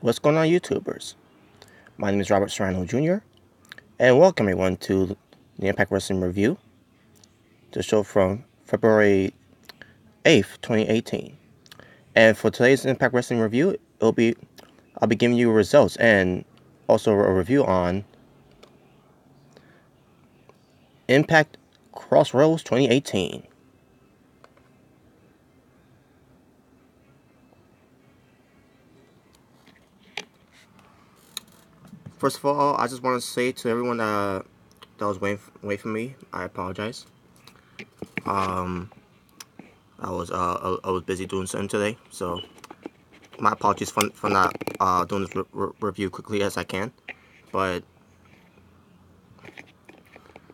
What's going on, YouTubers? My name is Robert Serrano Jr., and welcome everyone to the Impact Wrestling Review, the show from February 8th, 2018. And for today's Impact Wrestling Review, I'll be giving you results and also a review on Impact Crossroads 2018. First of all, I just want to say to everyone that was waiting for me, I apologize. I was busy doing something today, so my apologies for not doing this review quickly as I can. But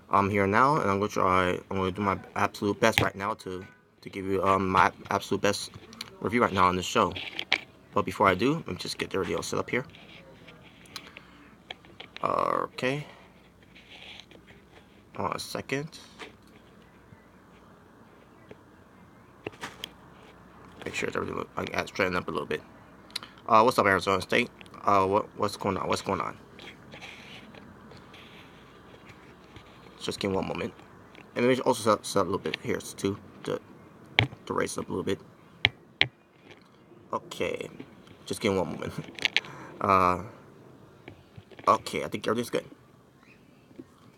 I'm here now, and I'm going to do my absolute best right now to give you my absolute best review right now on this show. But before I do, let me just get the radio set up here. Okay. Hold on a second. Make sure everything I got straightened up a little bit. What's up, Arizona State? What's going on? What's going on? Just give me one moment. And maybe also set up a little bit here too to raise up a little bit. Okay, just give me one moment. Okay, I think everything's good.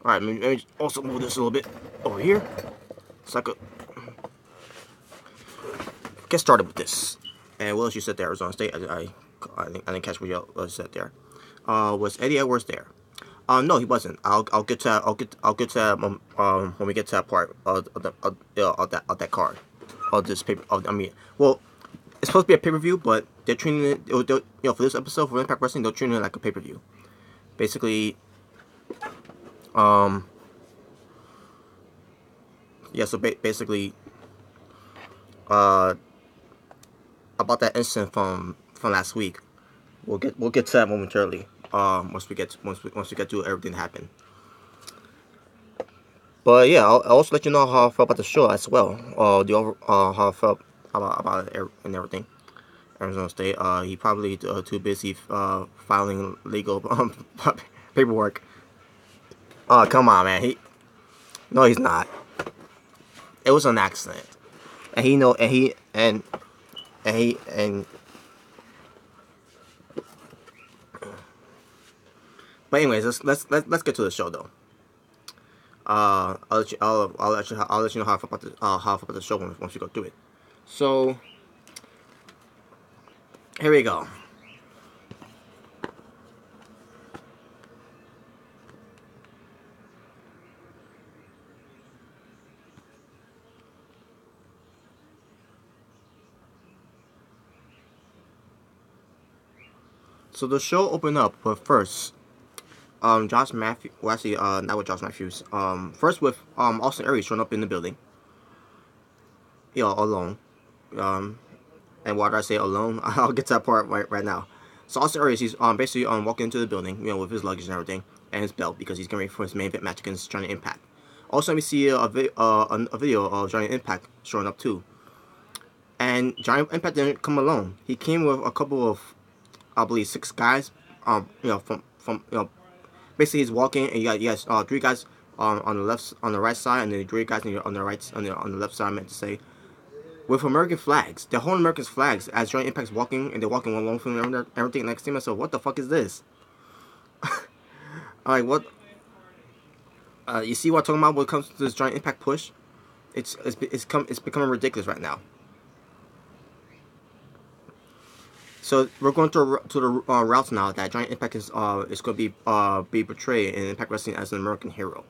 Alright, let me also move this a little bit over here so I could get started with this. And what else you said there, Arizona State? I didn't catch what you said there. Was Eddie Edwards there? No, he wasn't. I'll get to that. I'll get to that when we get to that part of that card of this paper. Well, it's supposed to be a pay-per-view, but they're treating it. For this episode for Impact Wrestling, they're treating it like a pay-per-view. Basically, yeah. So basically, about that incident from last week, we'll get to that momentarily. Once we get to everything that happened. But yeah, I'll also let you know how I felt about the show as well. How I felt about it and everything. Arizona State. He probably too busy filing legal paperwork. Oh, come on, man. No, he's not. It was an accident, and he know, and But anyways, let's get to the show though. I'll let you know how I feel about the show once we go through it. So here we go. So the show opened up with first Josh Matthews. Well, actually, not with Josh Matthews. First with Austin Aries showing up in the building. Alone. And why did I say alone? I'll get to that part right now. So Austin Aries, he's basically walking into the building, with his luggage and everything, and his belt because he's getting ready for his main event match against Johnny Impact. Also, we see a video of Johnny Impact showing up too. And Johnny Impact didn't come alone. He came with a couple of, I believe, 6 guys. From basically he's walking, and you got 3 guys on the right side, and then 3 guys on the left side. I meant to say, with American flags. They're holding American flags as Johnny Impact's walking, and they're walking along from everything. Next to myself, what the fuck is this? Alright, what? You see what I'm talking about when it comes to this Johnny Impact push? It's becoming ridiculous right now. So we're going to the routes now that Johnny Impact is going to be portrayed in Impact Wrestling as an American hero.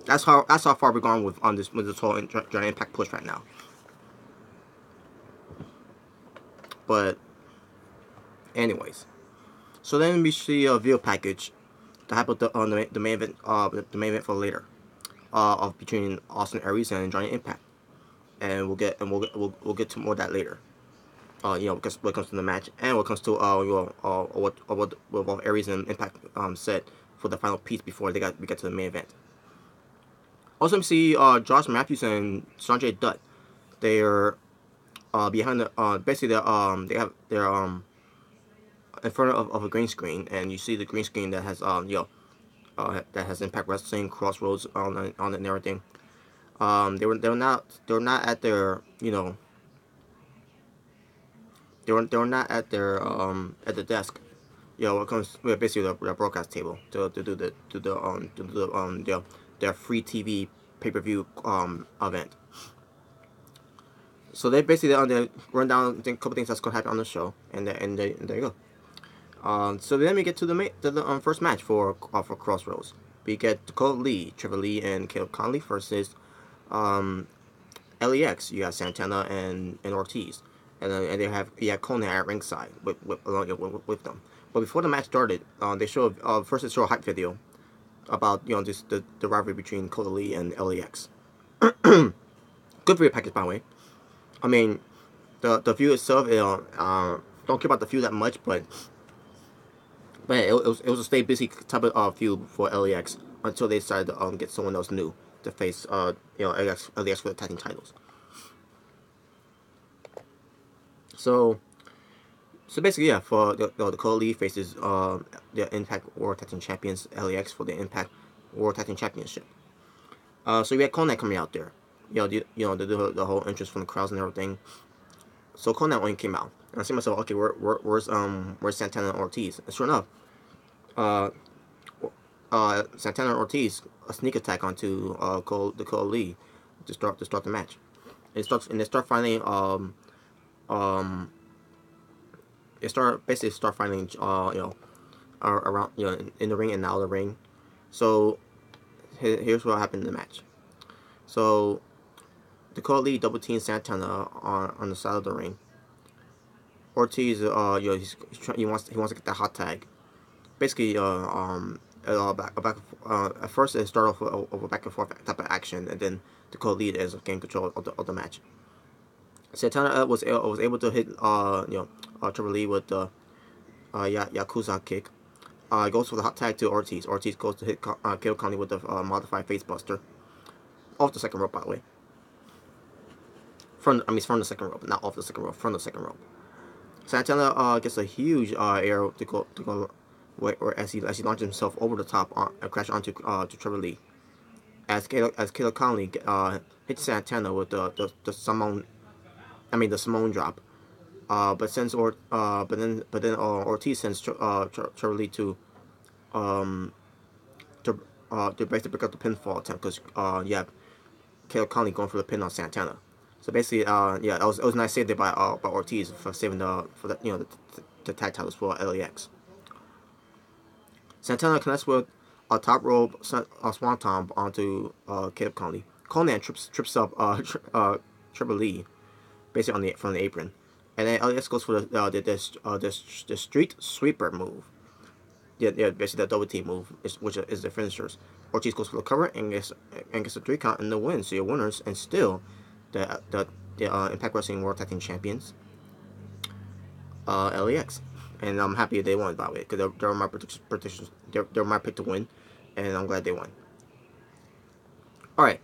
That's how far we're going with this whole Johnny Impact push right now. But anyways, so then we see a video package that happened on the main event for later, of between Austin Aries and Johnny Impact, and we'll get to more of that later. Because when it comes to the match and when it comes to what both Aries and Impact said for the final piece before we get to the main event. Also, we see Josh Matthews and Sanjay Dutt. They're behind the basically they have their in front of a green screen, and you see the green screen that has that has Impact Wrestling, Crossroads on it and everything. They were not at their they were not at the desk. What comes basically the broadcast table to do their free TV pay-per-view event. So they basically on the run down a couple things that's gonna happen on the show, and there you go. So then we get to the first match for Crossroads. We get Dakota Lee, Trevor Lee, and Caleb Conley versus LEX. You got Santana and Ortiz, and they have Conan at ringside with them. But before the match started, they showed first they show a hype video about the rivalry between Dakota Lee and LEX. Good video package, by the way. I mean, the feud itself, don't care about the feud that much, but it was a stay busy type of feud for LEX until they decided to get someone else new to face LEX for the tag team titles. So basically, yeah, for the Dakota Lee faces the Impact World Tag Team Champions LEX for the Impact World Tag Team Championship. So we had Conan coming out there. The whole interest from the crowds and everything. So Conan only came out, and I see myself, okay, where's Santana and Ortiz? And sure enough, Santana and Ortiz a sneak attack onto Dakota Lee to start the match. They start fighting around in the ring and out of the ring. So here's what happened in the match. So Dakota Lee double teams Santana on the side of the ring. Ortiz, he wants to get that hot tag. Basically, at first it started off with a back and forth type of action, and then Dakota Lee ends up getting control of the match. Santana was able to hit Trevor Lee with the Yakuza kick. Goes for the hot tag to Ortiz. Ortiz goes to hit Caleb Conley with the modified face buster. Off the second rope, by the way. From the second rope, not off the second rope, from the second rope. Santana gets a huge arrow to go where as he launches himself over the top and crash onto to Trevor Lee. As Caleb Conley hits Santana with the Samoan drop. But then Ortiz sends Trevor Lee to basically pick up the pinfall attempt because Caleb Conley going for the pin on Santana. So basically, it was a nice save there by Ortiz for saving the tag titles for LAX. Santana connects with a top rope swanton onto Caleb Conley. Conan trips up Trevor Lee, basically from the apron, and then LAX goes for the street sweeper move. Basically the double team move, which is the finishers. Ortiz goes for the cover and gets a 3 count in the win. So your winners and still the Impact Wrestling World Tag Team Champions, LAX. And I'm happy they won, by the way, because they were my predictions. They were my pick to win, and I'm glad they won. All right,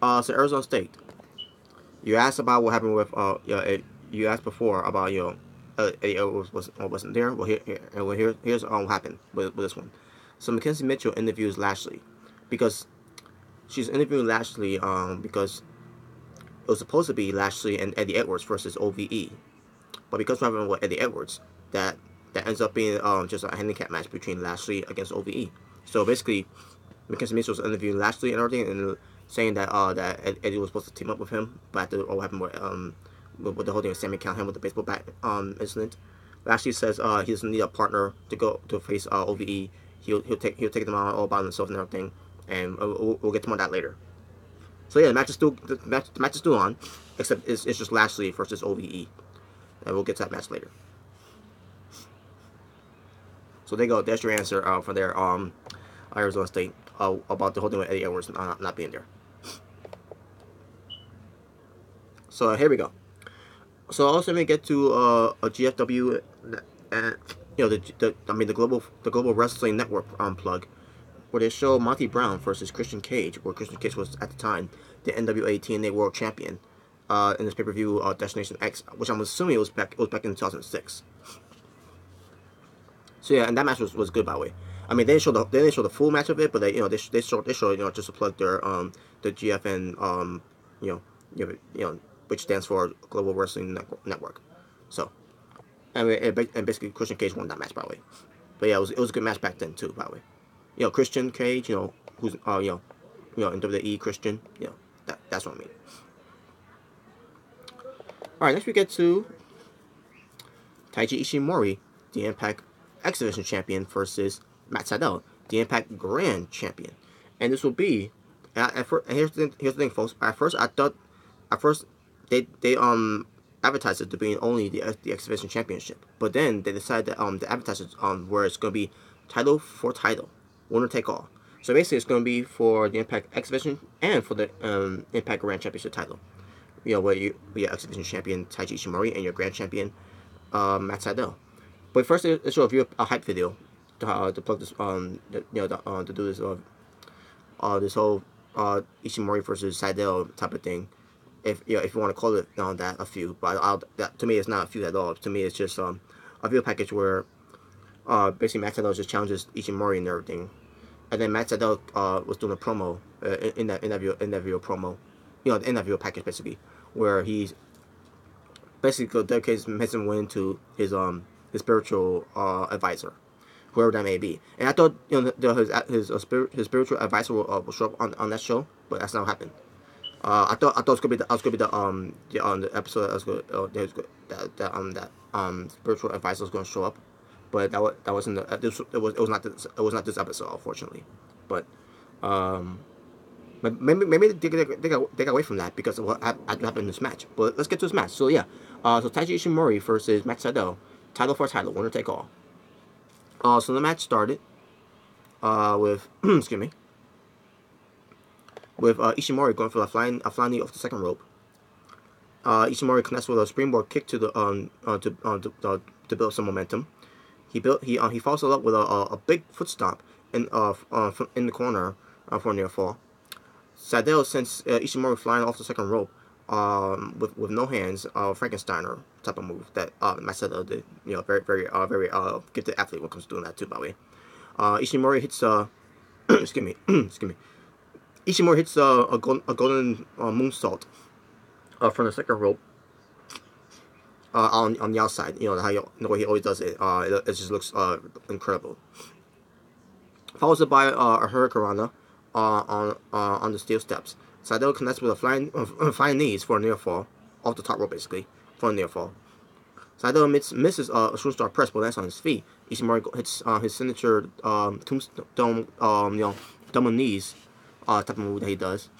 so Arizona State. You asked about what happened with you asked before about Eddie Edwards wasn't there. Well, here's what happened with this one. So Mackenzie Mitchell interviews Lashley because she's interviewing Lashley because it was supposed to be Lashley and Eddie Edwards versus OVE, but because we're having with Eddie Edwards, that ends up being just a handicap match between Lashley against OVE. So basically, Mackenzie Mitchell was interviewing Lashley and everything, and saying that Eddie was supposed to team up with him, but after what happened with the whole thing with Sammy Callahan with the baseball bat incident, Lashley says he doesn't need a partner to go to face OVE. He'll take them on all by himself and everything, and we'll get to more of that later. So yeah, the match is still on, except it's just Lashley versus OVE, and we'll get to that match later. So there you go. That's your answer for their Arizona State about the whole thing with Eddie Edwards not being there. So here we go. So also we get to a GFW, and the global wrestling network plug, where they show Monty Brown versus Christian Cage, where Christian Cage was at the time the NWA TNA World Champion in this pay-per-view Destination X, which I'm assuming it was back in 2006. So yeah, and that match was good, by the way. I mean, they didn't show the full match of it, but they showed just to plug their the GFN you know which stands for Global Wrestling Network. So I mean, and basically Christian Cage won that match, by the way. But yeah, it was a good match back then too, by the way. Christian Cage, who's in WWE Christian, that's what I mean. All right, next we get to Taiji Ishimori, the Impact X Division Champion, versus Matt Sydal, the Impact Grand Champion, and this will be. And here's the thing, folks. At first they advertised it to being only the X Division Championship, but then they decided that the advertisers where it's gonna be title for title, winner take all. So basically, it's gonna be for the Impact X Division and for the Impact Grand Championship title. Where you be X Division Champion Taiji Ishimori and your Grand Champion Matt Sydal. But first, let's show a hype video to plug this to do this this whole Ishimori versus Sydal type of thing. If if you want to call it that a feud, but to me it's not a feud at all. To me it's just a video package where basically Matt Sydal just challenges Ishimori and everything, and then Matt Sydal was doing a promo in that video promo, in that video package basically, where he's basically dedicates his win to his spiritual advisor, whoever that may be. And I thought his spiritual advisor will show up on that show, but that's not what happened. I thought it was gonna be the episode that spiritual advisor was gonna show up, but that wasn't it was not this episode, unfortunately. But maybe they got away from that because of what happened in this match. But let's get to this match. So yeah, so Taiji Ishimori versus Matt Sydal, title for title, winner take all. So the match started with excuse me, with Ishimori going for a flying knee off the second rope. Ishimori connects with a springboard kick to to build some momentum. He follows it up with a big foot stomp in the corner for a near fall. Sydal sends Ishimori flying off the second rope with no hands, Frankensteiner type of move that Matt Sydal did. Very gifted athlete when it comes to doing that too, by the way. Ishimori hits excuse me excuse me. Ishimori hits a golden moonsault from the second rope on the outside. The way he always does it. It just looks incredible. Follows it by a hurricanrana on the steel steps. Sydal connects with a flying knees for a near fall off the top rope, basically for a near fall. Sydal misses a shooting star press, but lands on his feet. Ishimori hits his signature tombstone double knees type of move that he does.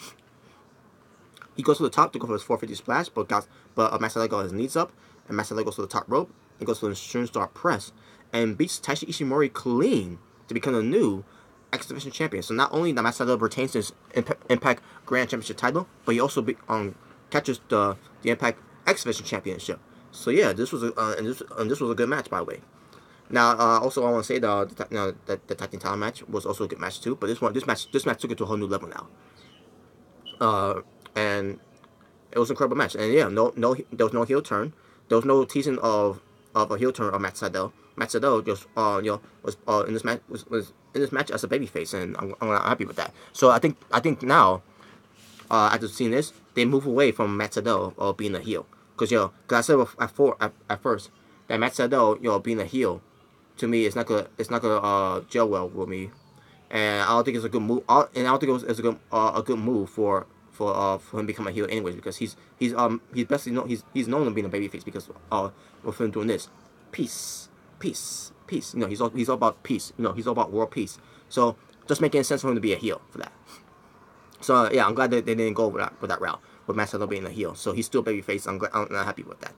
He goes to the top to go for his 450 splash, but Matt Sydal got his knees up, and Matt Sydal goes to the top rope and goes for the shooting star press and beats Taiji Ishimori clean to become the new X Division champion. So not only that Matt Sydal retains his Impact Grand Championship title, but he also catches the Impact X Division championship. So yeah, this was a good match, by the way. Now, also I want to say that the tag team title match was also a good match too. But this match took it to a whole new level now. And it was an incredible match. And yeah, there was no heel turn. There was no teasing of a heel turn of Matt Sydal. Matt Sydal just was in this match as a babyface, and I'm happy with that. So I think now, after seeing this, they move away from Matt Sydal being a heel, because I said at first that Matt Sydal being a heel, to me it's not gonna gel well with me, and I don't think it's a good move. And I don't think it's a good move for him to become a heel anyways, because he's best known he's known to being a babyface because of him doing this peace. Peace. He's all about peace. He's all about world peace. So just making sense for him to be a heel for that. So yeah, I'm glad that they didn't go with that route with Matt Sydal being a heel. So he's still babyface. I'm not happy with that.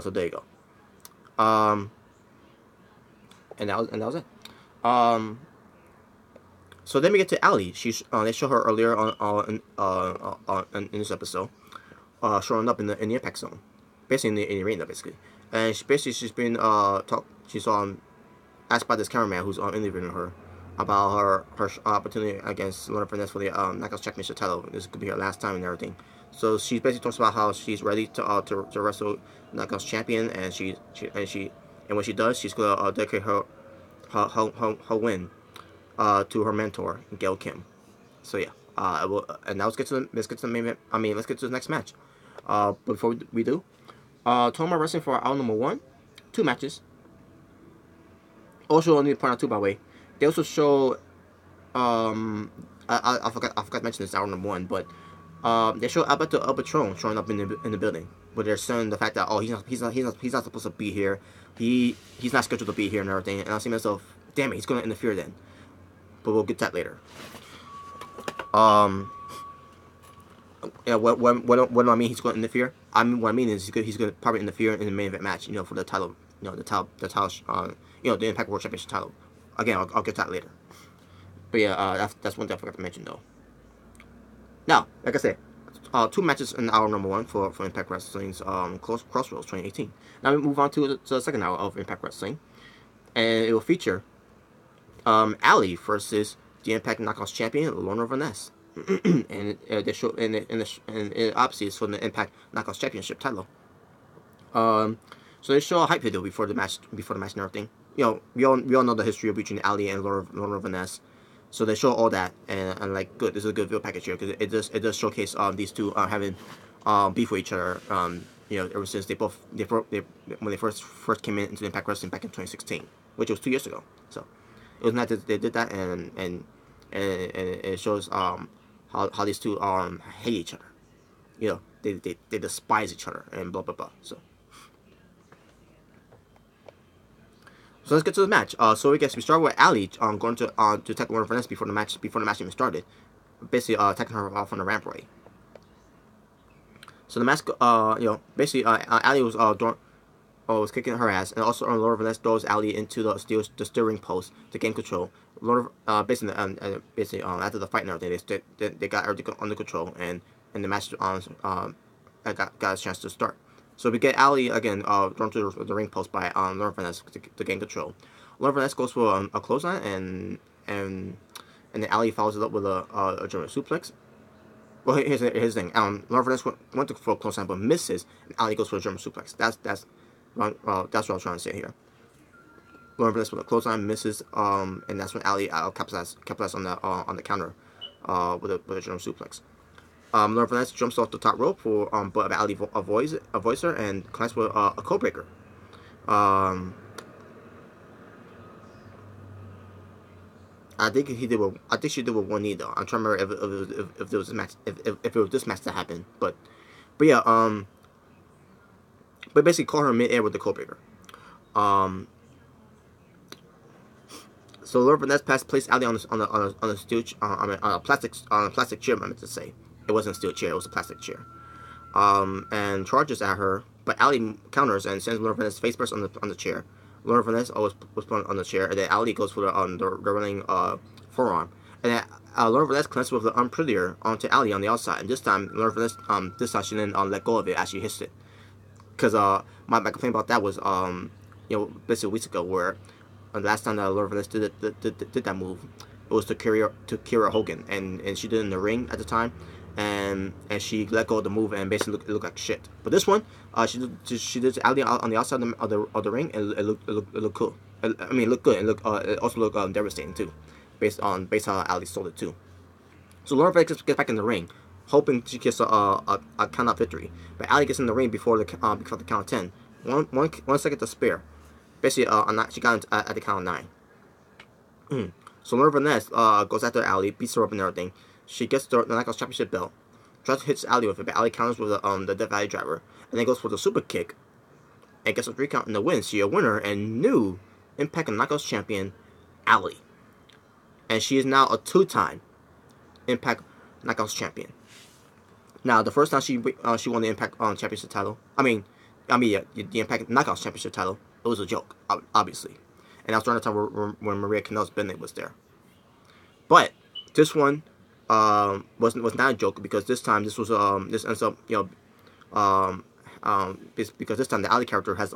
So there you go. And that was it. So then we get to Ali. They show her earlier in this episode, showing up in the Impact Zone, basically in the arena, basically. And she's been asked by this cameraman who's interviewing her about her opportunity against Lorna Fernandez for the Knockouts Championship title. This could be her last time and everything. So she basically talks about how she's ready to wrestle Knockouts champion, and and when she does, she's gonna dedicate her win to her mentor, Gail Kim. So yeah, and now let's get to the main event. I mean, let's get to the next match. Before we do, Toma Wrestling for hour number 1, 2 matches. Also, I need to point out too, by the way, they also show I forgot to mention this hour number 1, but they show Alberto El Patron showing up in the building, but they're showing the fact that he's not supposed to be here. He's not scheduled to be here and everything. And I see myself, damn it, he's gonna interfere then. But we'll get that later. Yeah, what do I mean he's going to interfere? What I mean is he's going to probably interfere in the main event match, for the title, the title, the Impact World Championship title. Again, I'll get that later. But yeah, that's one thing I forgot to mention though. Now, like I said, 2 matches in hour number 1 for Impact Wrestling's Crossroads 2018. Now we move on to the second hour of Impact Wrestling, and it will feature Ali versus the Impact Knockouts champion Lorna Vaness. And they show and obviously it's for the Impact Knockouts Championship title. So they show a hype video before the match and everything. We all know the history between Ali and Lorna Vaness. So they show all that, and like, good. This is a good video package here because it does showcase these two having beef with each other. Ever since when they first came into Impact Wrestling back in 2016, which was 2 years ago. So it was nice that they did that, and it shows how these two hate each other. They despise each other and blah blah blah. So let's get to the match. So we start with Ali going to attack Lorna Vaness before the match even started, basically attacking her off on the rampway. So the match, basically Ali was kicking her ass, and also Lorna Vaness throws Ali into the steering post to gain control. Basically after the fight and everything, they got everything under control, and the match got a chance to start. So we get Ali again thrown to the ring post by Lorna Vaness to gain control. Lorna Vaness goes for a clothesline, and then Ali follows it up with a German suplex. Well, here's the thing. Lorna Vaness went for a clothesline but misses, and Ali goes for a German suplex. That's what I'm trying to say here. Lorna Vaness with a clothesline misses, and that's when Ali capitalized on the counter with a German suplex. Lorna Vaness jumps off the top rope but Ali avoids her and connects with a code breaker. I think she did with one knee though. I'm trying to remember if there was a match, if it was this match that happened, but yeah, but basically caught her mid-air with the code breaker. So Lorna Vaness placed Ali on a steel on a plastic chair. I meant to say it wasn't a steel chair; it was a plastic chair. And charges at her, but Ali counters and sends Lorna Vaness face first on the chair. Lorna Vaness was put on the chair, and then Ali goes for the running forearm, and then Lorna Vaness connects with the unprettier onto Ali on the outside. And this time Lorna Vaness she didn't let go of it as she hissed it, because my complaint about that was basically weeks ago, where the last time that Lorna Vaness did that move, it was to Kira Hogan, and she did it in the ring at the time. And she let go of the move and basically looked like shit. But this one, she did Ali on the outside of the ring, and it looked cool. I mean, it looked good, and it also looked devastating too, based on how Ali sold it too. So Lorna Vaness gets back in the ring, hoping she gets a count out victory. But Ali gets in the ring before the count of 10. One second to spare. Basically, she got at the count of 9. So Lorna Vaness goes after Ali, beats her up and everything. She gets the Knockouts Championship belt, tries to hit Ali with it, but Ali counters with the Death Valley Driver, and then goes for the super kick, and gets a 3 count in the win. She a winner and new Impact Knockouts champion, Ali, and she is now a 2-time Impact Knockouts champion. Now, the first time she won the Impact Championship title, the Impact Knockouts Championship title, it was a joke, obviously, and that was during the time when Maria Kanellis Bennett was there. But this one was not a joke, because this time this ends up because this time the Ali character has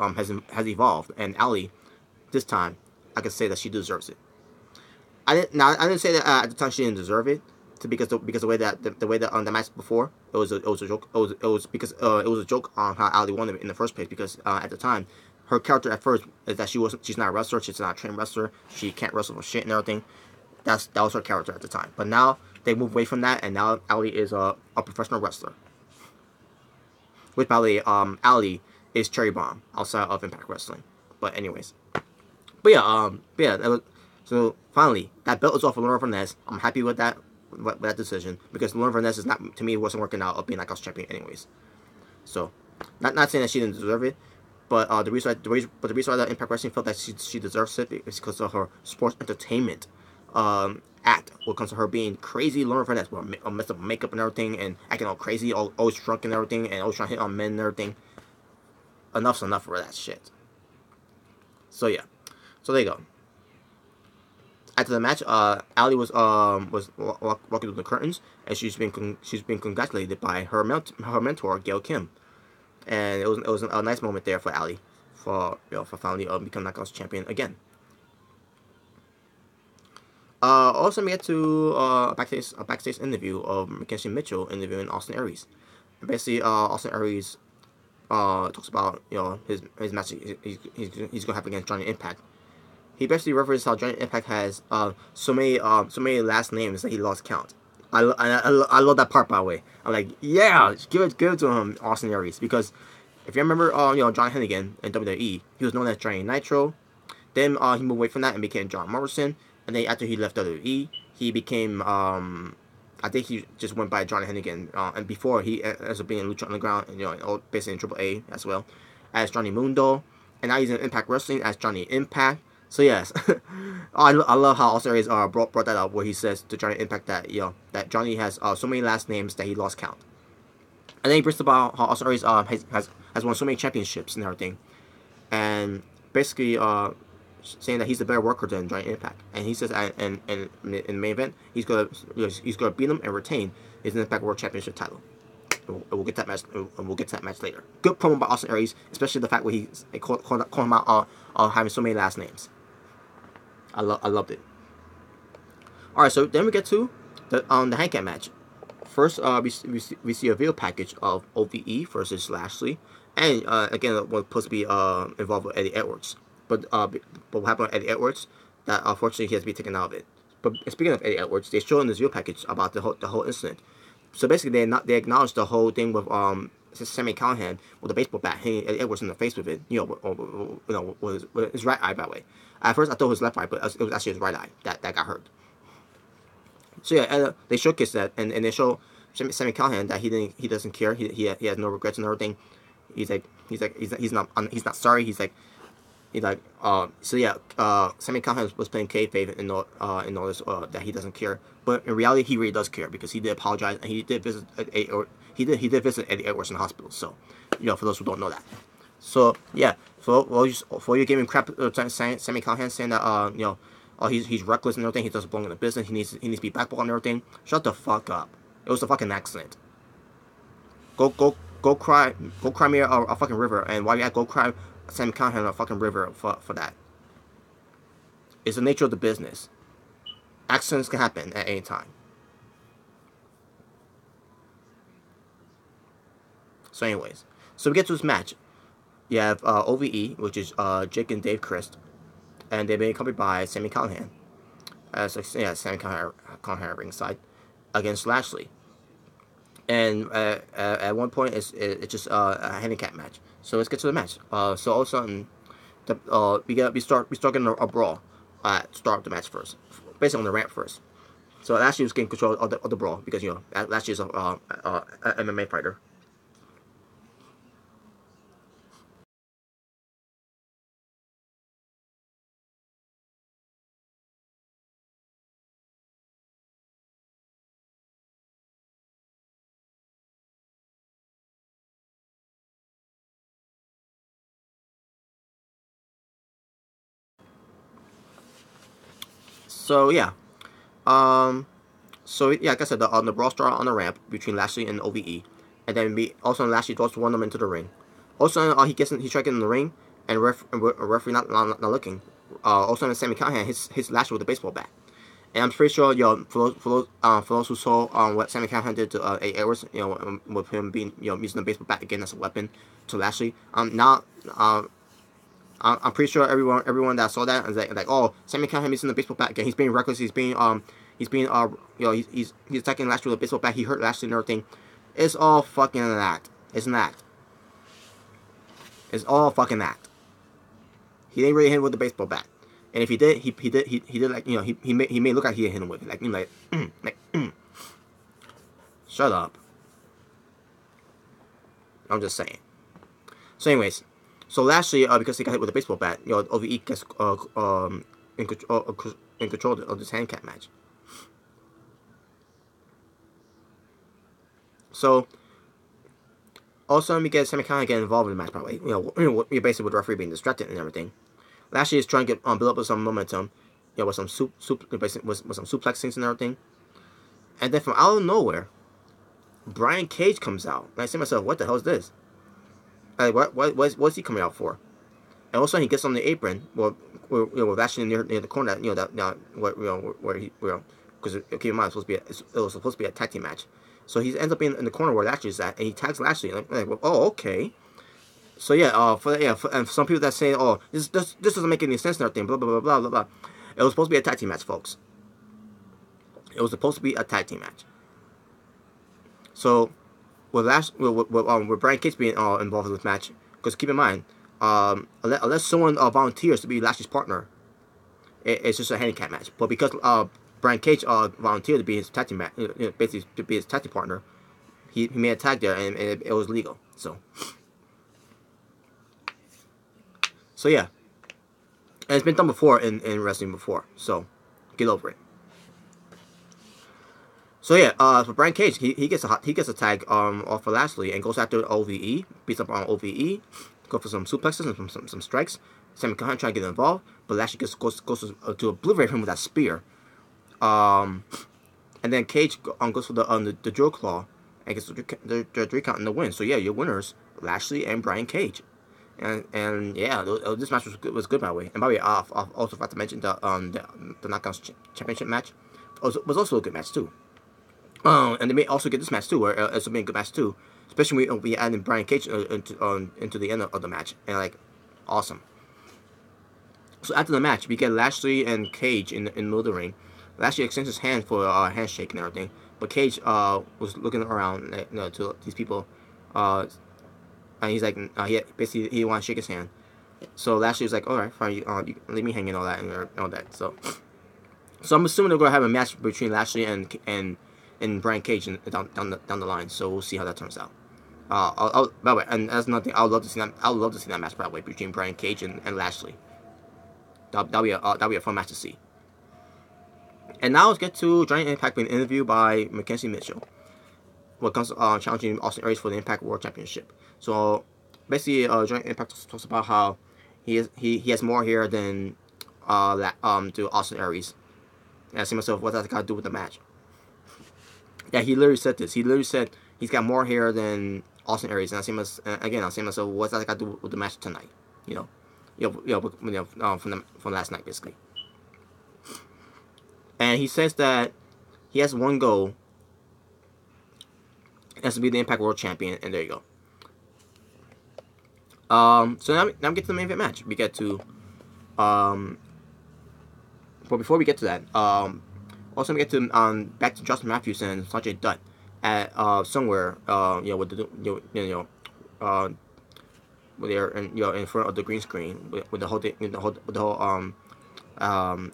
evolved, and Ali this time I can say that she deserves it. I didn't say that at the time she didn't deserve it, because the way that the match before it was a joke. It was because it was a joke on how Ali won it in the first place, because at the time her character at first is that she's not a wrestler, she's not a trained wrestler, she can't wrestle for shit and everything. That was her character at the time. But now they move away from that, and now Ali is a professional wrestler. Which, by the way, Ali is Cherry Bomb outside of Impact Wrestling. But anyways, so finally that belt is off of Lauren Vaness. I'm happy with that decision because Lauren Vaness is not, to me, wasn't working out of being Knockouts champion anyways. So not saying that she didn't deserve it, but the reason why that Impact Wrestling felt that she deserves it is because of her sports entertainment act when it comes to her being crazy Lauren Vaness with messed up makeup and everything and acting all crazy, always drunk and everything, and always trying to hit on men and everything. Enough's enough for that shit. So yeah, so there you go. After the match, Ali was walking through the curtains, and she's been congratulated by her mentor Gail Kim, and it was a nice moment there for Ali, for finally becoming Knockouts champion again. Also, we get to a backstage interview of Mackenzie Mitchell interviewing Austin Aries. Basically, Austin Aries talks about his match he's gonna have against Johnny Impact. He basically references how Johnny Impact has so many last names that he lost count. I love that part, by the way. I'm like, yeah, give it to him, Austin Aries, because if you remember, John Hennigan in WWE, he was known as Johnny Nitro. Then he moved away from that and became John Morrison. And then after he left WWE, he became I think he just went by Johnny Hennigan. And before he ended up being in Lucha Underground, and basically in AAA as well, as Johnny Mundo. And now he's in Impact Wrestling as Johnny Impact. So yes, I love how Austin Aries brought that up, where he says to Johnny Impact that that Johnny has so many last names that he lost count. And then he brings about how Austin Aries has won so many championships and everything, and basically saying that he's a better worker than Johnny Impact. And he says, and in the main event, he's gonna beat him and retain his Impact World Championship title. We'll get that match. We'll get to that match later. Good promo by Austin Aries, especially the fact where he called him out on having so many last names. I loved it. All right, so then we get to the handicap match. First, we see a video package of OVE versus Lashley, and again, was supposed to be involved with Eddie Edwards. But what happened with Eddie Edwards? That unfortunately he has to be taken out of it. But speaking of Eddie Edwards, they show in this video package about the whole incident. So basically, they acknowledged the whole thing with Sami Callihan with the baseball bat hitting Eddie Edwards in the face with it. With his right eye, by the way. At first, I thought it was left eye, but it was actually his right eye that got hurt. So yeah, they showcase that, and they show Sami Callihan that he doesn't care. He has no regrets and everything. He's not sorry. So yeah, Sami Callihan was playing kayfabe in all this that he doesn't care, but in reality he really does care because he did apologize and he did visit Eddie Edwards in the hospital. So for those who don't know that. So yeah, for you giving crap Sami Callihan saying that he's reckless and everything, he doesn't belong in the business, he needs to be backballed and everything. Shut the fuck up. It was a fucking accident. Go cry me a fucking river, and while you at, go cry Sami Callihan a fucking river for that. It's the nature of the business. Accidents can happen at any time. So anyways, so we get to this match. You have OVE, which is Jake and Dave Christ, and they've been accompanied by Sami Callihan. Sami Callihan at ringside against Lashley. And at one point, it's just a handicap match. So let's get to the match. So all of a sudden, we start getting a brawl at start of the match first, basically on the ramp first. So Lashley was getting control of the brawl because Lashley is a MMA fighter. So yeah, like I said, the brawl started on the ramp between Lashley and OVE, and then Lashley draws one of them into the ring. Also, he tried getting in the ring, and referee not looking. Also, Sami Callihan hits Lashley with a baseball bat, and I'm pretty sure for those who saw what Sami Callihan did to Eddie Edwards, with him being using the baseball bat again as a weapon to Lashley. I'm pretty sure everyone that saw that is like, oh, Sami Zayn missing the baseball bat again. He's being reckless. He's being he's attacking Lashley with a baseball bat. He hurt Lashley and everything. It's all fucking an act. It's an act. It's all fucking act. He didn't really hit him with the baseball bat. And if he did, he did like, he may look like he hit him with it, like shut up. I'm just saying. So anyways, so Lashley, because he got hit with a baseball bat, OVE gets in control of this handicap match. So also we get Sami Zayn get involved in the match, probably. Basically with the referee being distracted and everything. Lashley is trying to get build up with some momentum, with some with some suplexings and everything. And then from out of nowhere, Brian Cage comes out. And I say to myself, what the hell is this? Like, what's he coming out for? And also he gets on the apron, with Lashley near the corner, where he, because keep in mind it was supposed to be a tag team match. So he ends up being in the corner where Lashley's at, and he tags Lashley. Like, well, oh, okay. So yeah, and for some people that say, oh, this doesn't make any sense and everything, blah blah blah blah blah. It was supposed to be a tag team match, folks. It was supposed to be a tag team match. So with Brian Cage being involved in this match, because keep in mind, unless someone volunteers to be Lashley's partner, it's just a handicap match. But because Brian Cage volunteered to be his tag team match, basically to be his tag team partner, he made a tag there, and it was legal. So yeah, and it's been done before in wrestling before, so get over it. So yeah, for Brian Cage, he gets a tag off of Lashley and goes after OVE, beats up on OVE, go for some suplexes and some strikes. Sami Zayn trying to get involved, but Lashley goes to obliterate him with that spear. And then Cage goes for the drill claw and gets the 3 count in the win. So yeah, your winners, Lashley and Brian Cage. And yeah, this match was good by the way. And by the way, I also forgot to mention the Knockouts Championship match was also a good match too. And they may also get this match too, where it's a good match too. Especially when we adding Brian Cage into the end of the match, and like, awesome. So after the match, we get Lashley and Cage in the middle of the ring. Lashley extends his hand for a handshake and everything, but Cage was looking around to these people, and he's like, he wants to shake his hand. So Lashley was like, all right, fine, you leave me hanging, all that and all that. So I'm assuming they're gonna have a match between Lashley and Brian Cage down the line. So we'll see how that turns out. By the way, and that's nothing. I would love to see that match, by the way, between Brian Cage and Lashley. That'll be a fun match to see. And now let's get to Giant Impact being interviewed by Mackenzie Mitchell. What comes challenging Austin Aries for the Impact World Championship. So basically, Giant Impact talks about how he has more hair than to Austin Aries. And I see myself, what does that got to do with the match? Yeah, he literally said this. He literally said he's got more hair than Austin Aries, and I see myself, what's that got to do with the match tonight? From last night, basically. And he says that he has one goal. It has to be the Impact World Champion, and there you go. So now we get to the main event match. We get to, but before we get to that, also we get to back to Justin Matthews and Sanjay Dutt at somewhere, with the where they're in front of the green screen with the whole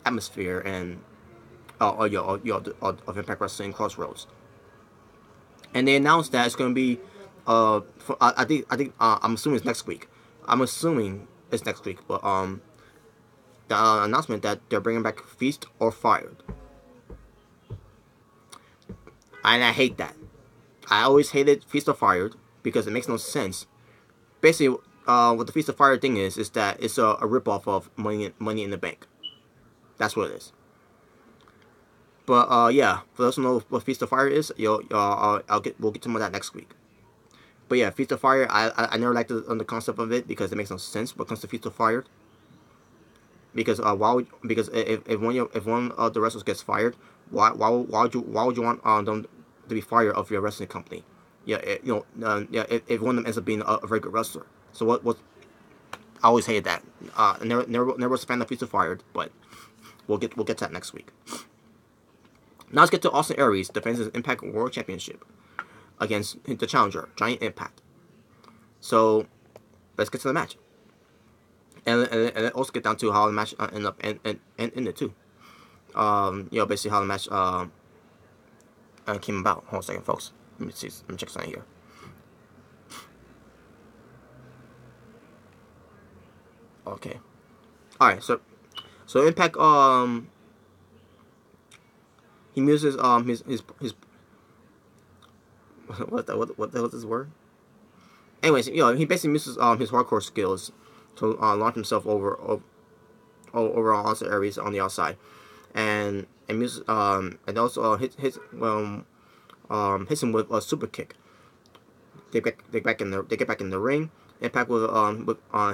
atmosphere and of Impact Wrestling Crossroads. And they announced that it's going to be I think I'm assuming it's next week. But the announcement that they're bringing back Feast or Fired. And I hate that. I always hated Feast or Fired because it makes no sense. Basically, what the Feast or Fired thing is that it's a ripoff of Money in the Bank. That's what it is. But yeah, for those who know what Feast or Fire is, we'll get to more of that next week. But yeah, Feast or Fire, I never liked the concept of it because it makes no sense when it comes to Feast or Fire. Because if one of the wrestlers gets fired, why would you want them to be fired of your wrestling company? Yeah, if one of them ends up being a very good wrestler. So I always hated that. Never was a fan of Feast of Fire, but we'll get to that next week. Now let's get to Austin Aries defends his Impact World Championship against the challenger, Giant Impact. So let's get to the match, and also get down to how the match ended up ended too. Basically how the match came about. Hold on a second, folks. Let me see. Let me check something here. Okay. All right. So Impact he uses his what the hell is this word? Anyways, he basically uses his hardcore skills to launch himself over on Austin Aries on the outside, and uses and also hits him with a super kick. They get back in the ring. Impact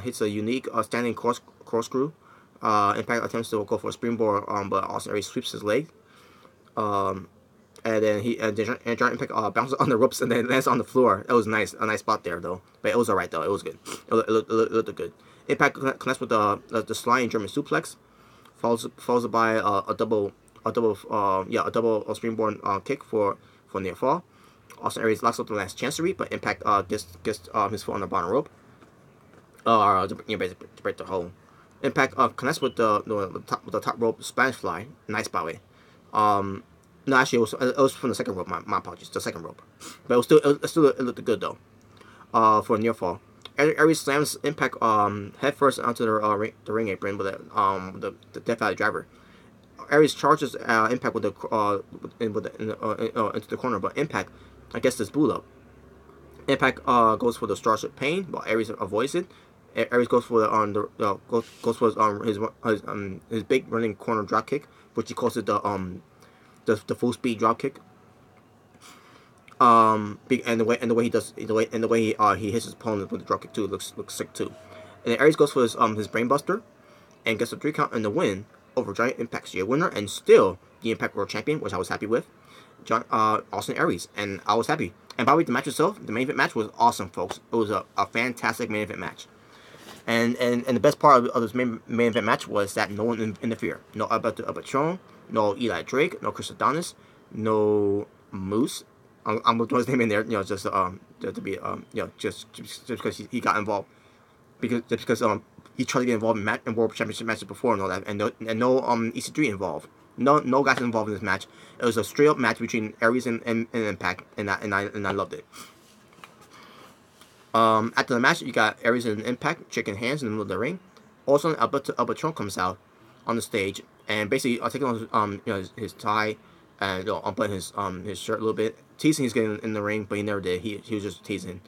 hits a unique standing corkscrew. Impact attempts to go for a springboard, but Austin Aries sweeps his leg. And then Giant Impact bounces on the ropes and then lands on the floor. It was nice, a nice spot there though. But it was alright though. It was good. It looked good. Impact connects with the sliding German suplex, followed by a double springboard kick for near fall. Austin Aries locks up the last chancery, but Impact gets his foot on the bottom rope. Basically to break the hole. Impact connects with the top rope Spanish fly. Nice, by the way. No, actually, it was from the second rope. My apologies, the second rope. But it looked good though. For a near fall, Aries slams Impact head first onto the ring apron with the Death Valley driver. Aries charges Impact with into the corner, but Impact gets this boot up. Impact goes for the Starship Pain, but Aries avoids it. Aries goes for goes for his big running corner drop kick, which he calls it the full speed drop kick. And the way he hits his opponent with the drop kick too looks sick too. And then Aries goes for his brainbuster and gets a 3 count and the win over Giant Impact's year winner and still the Impact World Champion, which I was happy with. Austin Aries, and I was happy. And by the way, the match itself, the main event match was awesome, folks. It was a fantastic main event match. And the best part of this main event match was that no one interfered. No Alberto Patron, no Eli Drake, no Chris Adonis, no Moose. I'm gonna throw his name in there, just to be just because he got involved, because he tried to get involved in World Championship matches before and all that, and no EC3 involved. No guys involved in this match. It was a straight up match between Aries and Impact, and I loved it. After the match, you got Aries and Impact shaking hands in the middle of the ring. Also, Albertron comes out on the stage and basically taking on his tie and unbuttoning his shirt a little bit, teasing he's getting in the ring, but he never did. He was just teasing,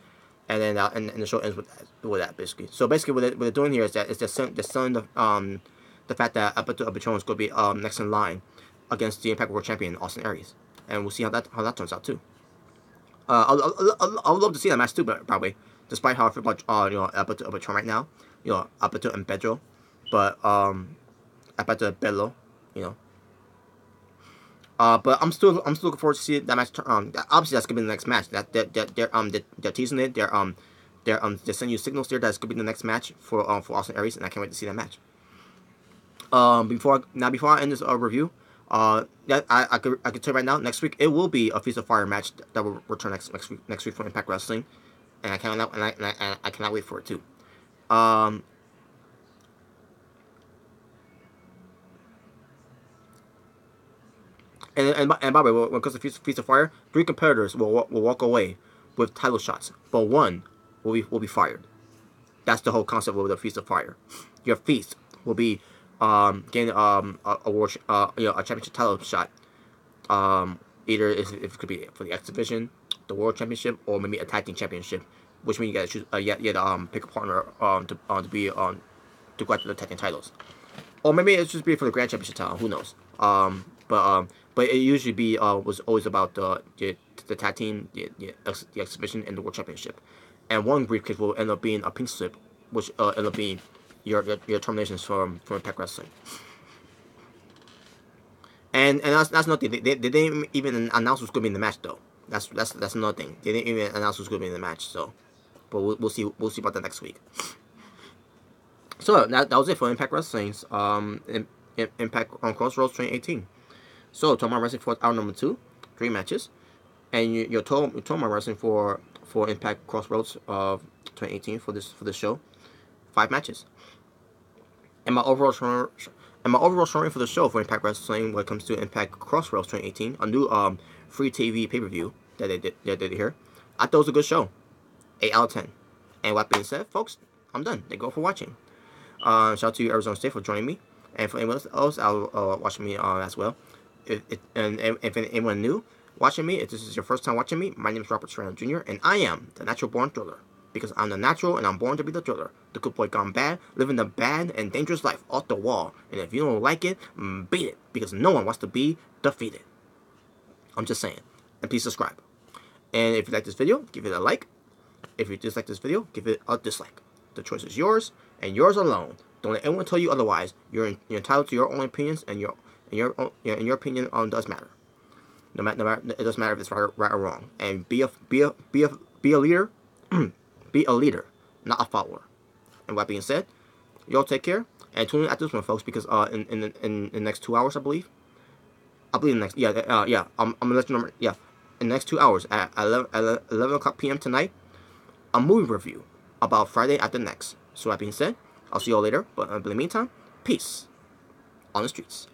and then and the show ends with that basically. So basically, what they're doing here is that they're selling the fact that Albertron is going to be next in line against the Impact World Champion Austin Aries, and we'll see how that turns out too. I would love to see that match too, but probably. Despite how I feel about Alberto right now, Alberto and Pedro, but Alberto and Bello, but I'm still looking forward to see that match. Obviously that's gonna be the next match. They're teasing it. They're sending you signals there that's gonna be the next match for Austin Aries, and I can't wait to see that match. Before I end this review, I could tell you right now, next week it will be a Feast of Fire match that will return next week from Impact Wrestling. And I cannot wait for it too. And by the way, when it comes to Feast of Fire, 3 competitors will walk away with title shots, but 1 will be fired. That's the whole concept of the Feast of Fire. Your feast will be getting a championship title shot. Either if it could be for the X Division, the World Championship, or maybe a Tag Team Championship, which means you gotta choose, pick a partner to go after the Tag Team titles, or maybe it's just be for the Grand Championship title. Who knows? But it usually was always about the Tag Team, the Exhibition, and the World Championship, and one briefcase will end up being a pink slip, which end up being your terminations from Impact Wrestling. And that's another thing. They didn't even announce who's gonna be in the match though. That's another thing. They didn't even announce who's gonna be in the match. So, but we'll see about that next week. So that was it for Impact Wrestling's Impact on Crossroads 2018. So Tomorrow Wrestling for hour number 2, 3 matches, and your total wrestling for Impact Crossroads of 2018 for this show, 5 matches. And my overall story for the show for Impact Wrestling when it comes to Impact Crossroads 2018, a new free TV pay-per-view that they did here. I thought it was a good show, 8 out of 10. And with that being said, folks, I'm done. Thank you all for watching. Shout out to you, Arizona State, for joining me, and for anyone else watching me as well. If anyone new watching me, if this is your first time watching me, my name is Robert Serrano Jr., and I am the natural born thriller. Because I'm the natural and I'm born to be the thriller. The good boy gone bad, living the bad and dangerous life off the wall. And if you don't like it, beat it. Because no one wants to be defeated. I'm just saying. And please subscribe. And if you like this video, give it a like. If you dislike this video, give it a dislike. The choice is yours and yours alone. Don't let anyone tell you otherwise. You're entitled to your own opinions, and your opinion does matter. No matter, it doesn't matter if it's right or wrong. And be a leader. Be a leader, not a follower. And with that being said, y'all take care and tune in at this one, folks, because in the next 2 hours, I believe the next I'm gonna let you know, in the next 2 hours at 11 o'clock p.m. tonight, a movie review about Friday After Next. So with that being said, I'll see y'all later. But in the meantime, peace on the streets.